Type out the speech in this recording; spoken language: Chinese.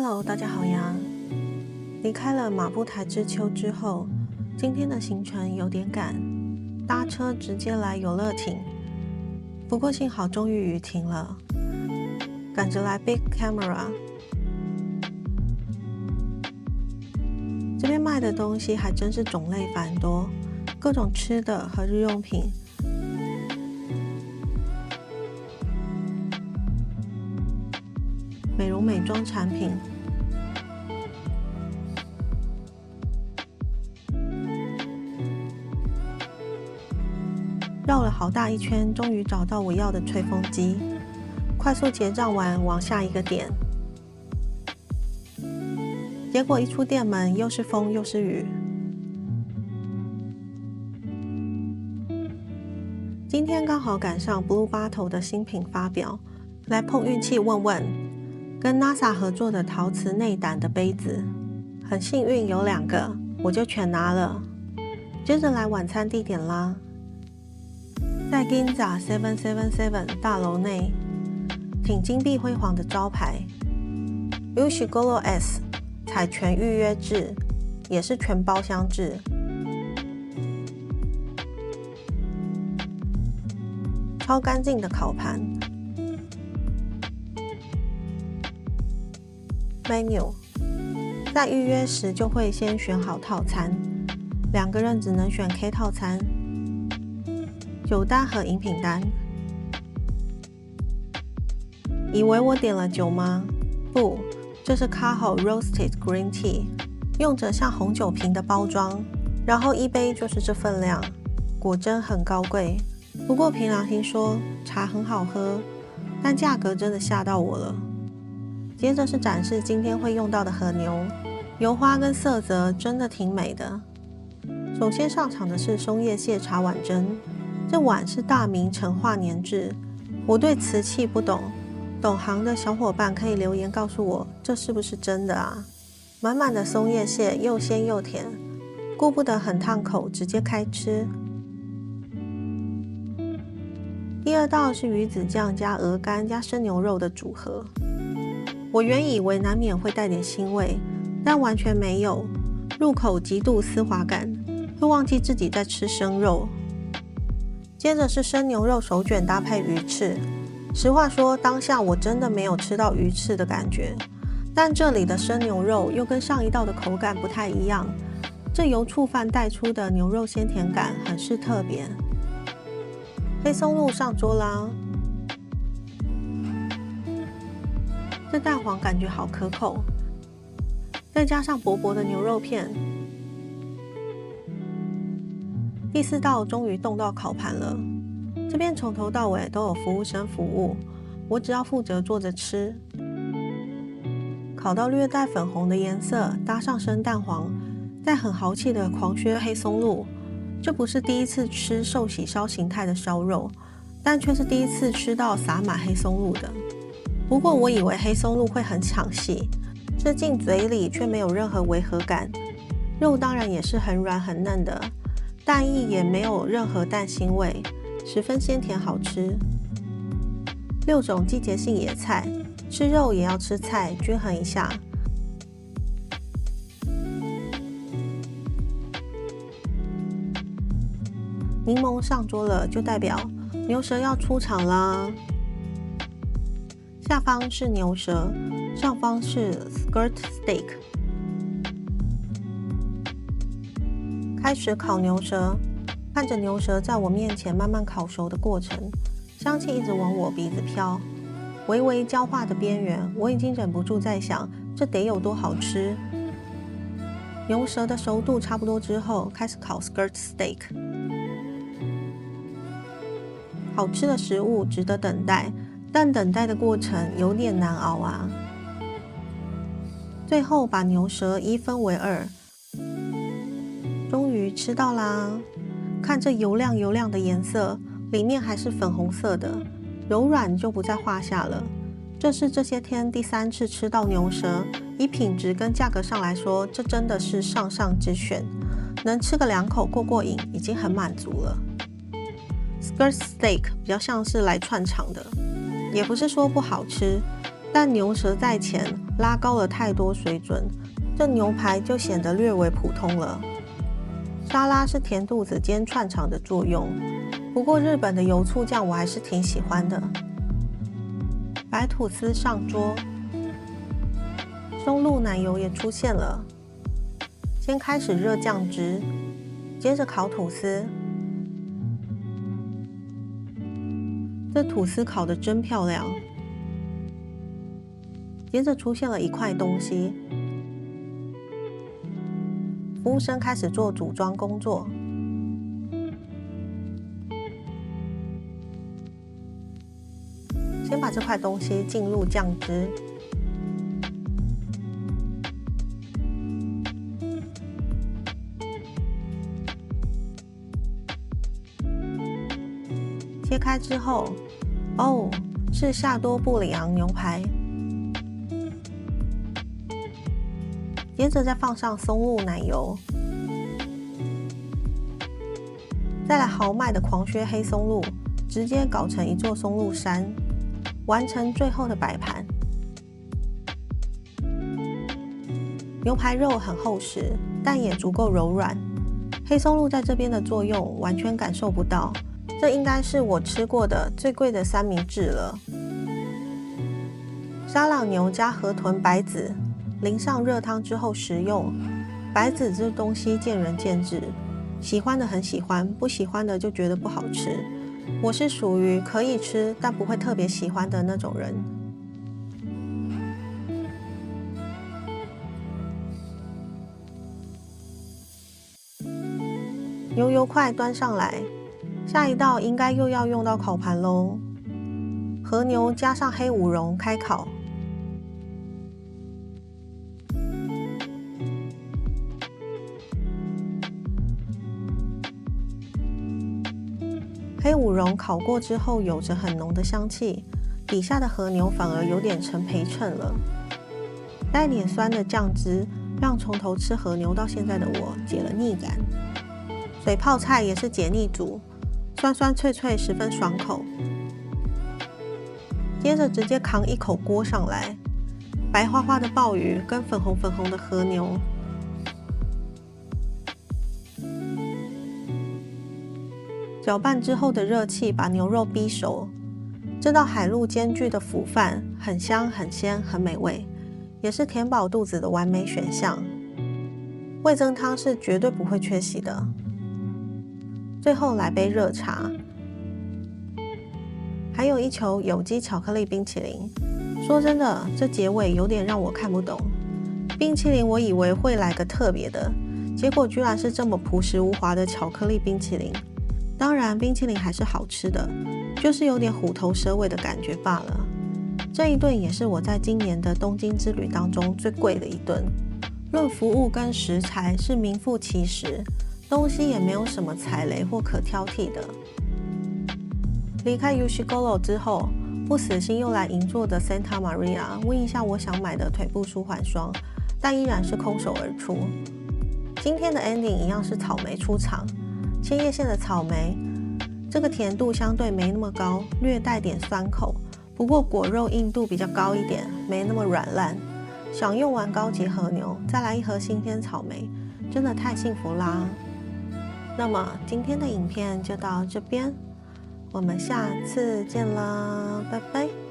Hello， 大家好呀！离开了马布台之丘之后，今天的行程有点赶，搭车直接来游乐亭。不过幸好终于雨停了，赶着来 Big Camera。这边卖的东西还真是种类繁多，各种吃的和日用品。美容美妆产品，绕了好大一圈，终于找到我要的吹风机。快速结账完，往下一个点。结果一出店门，又是风又是雨。今天刚好赶上 Blue Bottle 的新品发表，来碰运气问问。跟 NASA 合作的陶瓷内胆的杯子，很幸运有2个，我就全拿了。接着来晚餐地点啦，在 Ginza 777大楼内，挺金碧辉煌的招牌 Ushiguro S 采全预约制，也是全包厢制。超干净的烤盘。Menu 在预约时就会先选好套餐，2个人只能选 K 套餐，酒单和饮品单。以为我点了酒吗？不，这是 Kaho Roasted Green Tea， 用着像红酒瓶的包装，然后一杯就是这份量，果真很高贵。不过凭良心说，茶很好喝，但价格真的吓到我了。接着是展示今天会用到的和牛，油花跟色泽真的挺美的。首先上场的是松叶蟹茶碗蒸，这碗是大明成化年制。我对瓷器不懂，懂行的小伙伴可以留言告诉我，这是不是真的啊？满满的松叶蟹又鲜又甜，顾不得很烫口，直接开吃。第2道是鱼子酱加鹅肝加生牛肉的组合。我原以为难免会带点腥味，但完全没有，入口极度丝滑感，会忘记自己在吃生肉。接着是生牛肉手卷搭配鱼翅，实话说，当下我真的没有吃到鱼翅的感觉，但这里的生牛肉又跟上一道的口感不太一样，这由醋饭带出的牛肉鲜甜感很是特别。黑松露上桌啦。这蛋黄感觉好可口，再加上薄薄的牛肉片。第4道终于动到烤盘了，这边从头到尾都有服务生服务，我只要负责坐着吃。烤到略带粉红的颜色，搭上生蛋黄，再很豪气的狂削黑松露。这不是第一次吃寿喜烧形态的烧肉，但却是第一次吃到撒满黑松露的。不过我以为黑松露会很抢戏，吃进嘴里却没有任何违和感。肉当然也是很软很嫩的，蛋液也没有任何蛋腥味，十分鲜甜好吃。6种季节性野菜，吃肉也要吃菜，均衡一下。柠檬上桌了，就代表牛舌要出场啦。下方是牛舌，上方是 skirt steak。开始烤牛舌，看着牛舌在我面前慢慢烤熟的过程，香气一直往我鼻子飘，微微焦化的边缘，我已经忍不住在想，这得有多好吃。牛舌的熟度差不多之后，开始烤 skirt steak。好吃的食物值得等待，但等待的过程有点难熬啊。最后把牛舌一分为2，终于吃到啦！看这油亮油亮的颜色，里面还是粉红色的，柔软就不在话下了。这是这些天第3次吃到牛舌，以品质跟价格上来说，这真的是上上之选，能吃个2口过过瘾，已经很满足了。Skirt steak 比较像是来串场的，也不是说不好吃，但牛舌在前，拉高了太多水准，这牛排就显得略为普通了。沙拉是填肚子兼串场的作用，不过日本的油醋酱我还是挺喜欢的。白吐司上桌，松露奶油也出现了。先开始热酱汁，接着烤吐司。这吐司烤得真漂亮。接着出现了一块东西，服务生开始做组装工作。先把这块东西浸入酱汁，切开之后，哦，是夏多布里昂牛排。接着再放上松露奶油，再来豪迈的狂削黑松露，直接搞成一座松露山，完成最后的摆盘。牛排肉很厚实，但也足够柔软。黑松露在这边的作用完全感受不到，这应该是我吃过的最贵的三明治了。沙朗牛加河豚白子。淋上热汤之后食用，白子这东西见仁见智，喜欢的很喜欢，不喜欢的就觉得不好吃。我是属于可以吃但不会特别喜欢的那种人。牛油块端上来，下一道应该又要用到烤盘喽。和牛加上黑五蓉开烤。黑五蓉烤过之后有着很浓的香气，底下的和牛反而有点成陪衬了。带点酸的酱汁让从头吃和牛到现在的我解了腻感。水泡菜也是解腻组，酸酸脆脆，十分爽口。接着直接扛一口锅上来，白花花的鲍鱼跟粉红粉红的和牛。搅拌之后的热气把牛肉逼熟，这道海陆兼具的腐饭很香、很鲜、很美味，也是填饱肚子的完美选项。味噌汤是绝对不会缺席的。最后来杯热茶，还有一球有机巧克力冰淇淋。说真的，这结尾有点让我看不懂。冰淇淋我以为会来个特别的，结果居然是这么朴实无华的巧克力冰淇淋。当然，冰淇淋还是好吃的，就是有点虎头蛇尾的感觉罢了。这一顿也是我在今年的东京之旅当中最贵的一顿。论服务跟食材是名副其实，东西也没有什么踩雷或可挑剔的。离开 Ushiguro 之后，不死心又来银座的 Santa Maria 问一下我想买的腿部舒缓霜，但依然是空手而出。今天的 ending 一样是草莓出场。千叶县的草莓，这个甜度相对没那么高，略带点酸口，不过果肉硬度比较高一点，没那么软烂。享用完高级和牛，再来一盒新鲜草莓，真的太幸福啦！那么今天的影片就到这边，我们下次见啦，拜拜。